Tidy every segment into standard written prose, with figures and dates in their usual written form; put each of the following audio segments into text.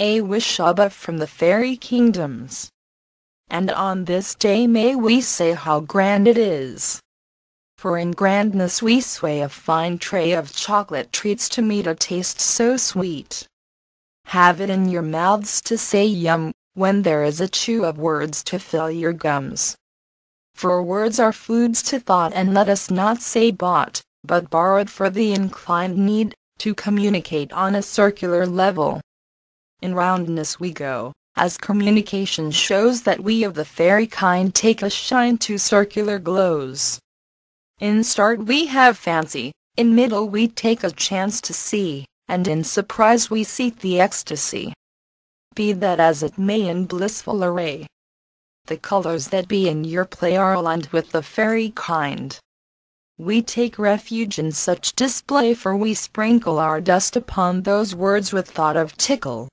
Awishabaa from the fairy kingdoms. And on this day may we say how grand it is. For in grandness we sway a fine tray of chocolate treats to meet a taste so sweet. Have it in your mouths to say yum, when there is a chew of words to fill your gums. For words are foods to thought, and let us not say bought, but borrowed for the inclined need, to communicate on a circular level. In roundness we go, as communication shows that we of the fairy kind take a shine to circular glows. In start we have fancy, in middle we take a chance to see, and in surprise we seek the ecstasy. Be that as it may in blissful array, the colors that be in your play are aligned with the fairy kind. We take refuge in such display, for we sprinkle our dust upon those words with thought of tickle.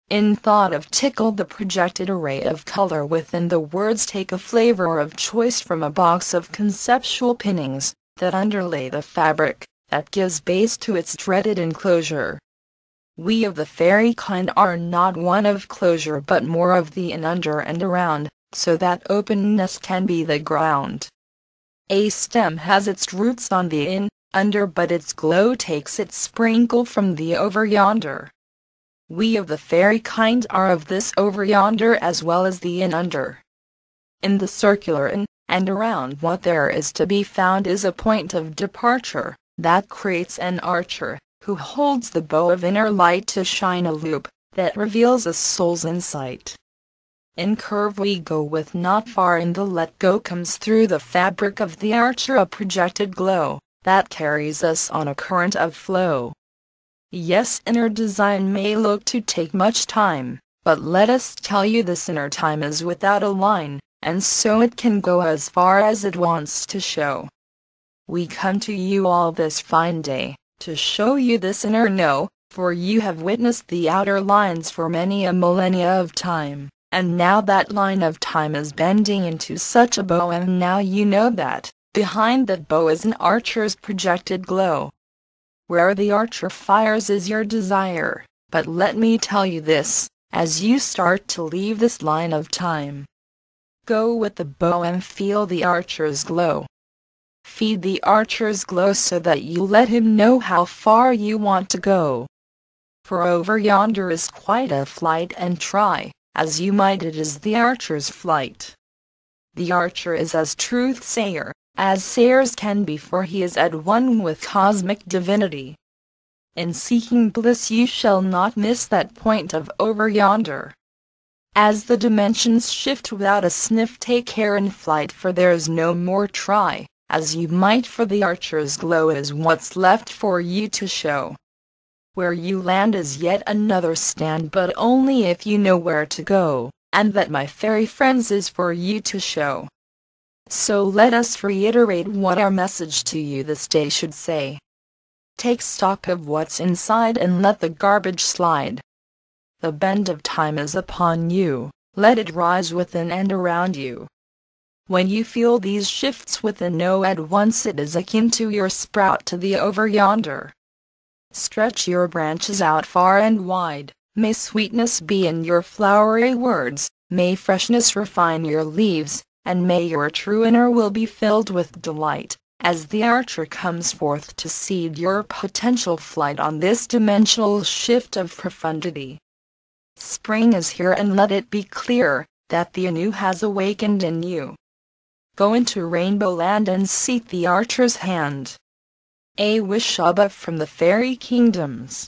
In thought of tickle the projected array of color within the words take a flavor of choice from a box of conceptual pinnings, that underlay the fabric, that gives base to its dreaded enclosure. We of the fairy kind are not one of closure but more of the in, under and around, so that openness can be the ground. A stem has its roots on the in, under, but its glow takes its sprinkle from the over yonder. We of the fairy kind are of this over yonder as well as the in, under. In the circular in and around what there is to be found is a point of departure, that creates an archer, who holds the bow of inner light to shine a loop, that reveals a soul's insight. In curve we go with not far, in the let go comes through the fabric of the archer a projected glow, that carries us on a current of flow. Yes, inner design may look to take much time, but let us tell you this inner time is without a line, and so it can go as far as it wants to show. We come to you all this fine day, to show you this inner know, for you have witnessed the outer lines for many a millennia of time, and now that line of time is bending into such a bow, and now you know that, behind that bow is an archer's projected glow. Where the archer fires is your desire, but let me tell you this, as you start to leave this line of time, go with the bow and feel the archer's glow. Feed the archer's glow so that you let him know how far you want to go. For over yonder is quite a flight, and try, as you might, it is the archer's flight. The archer is as truth-sayer, as sayers can be, for he is at one with Cosmic Divinity. In seeking bliss you shall not miss that point of over yonder. As the dimensions shift without a sniff, take care in flight, for there is no more try, as you might, for the archer's glow is what's left for you to show. Where you land is yet another stand, but only if you know where to go, and that, my fairy friends, is for you to show. So let us reiterate what our message to you this day should say. Take stock of what's inside and let the garbage slide. The bend of time is upon you, let it rise within and around you. When you feel these shifts within, know at once it is akin to your sprout to the over yonder. Stretch your branches out far and wide, may sweetness be in your flowery words, may freshness refine your leaves, and may your true inner will be filled with delight, as the archer comes forth to seed your potential flight on this dimensional shift of profundity. Spring is here, and let it be clear, that the anew has awakened in you. Go into rainbow land and seek the archer's hand. Awishabaa from the fairy kingdoms.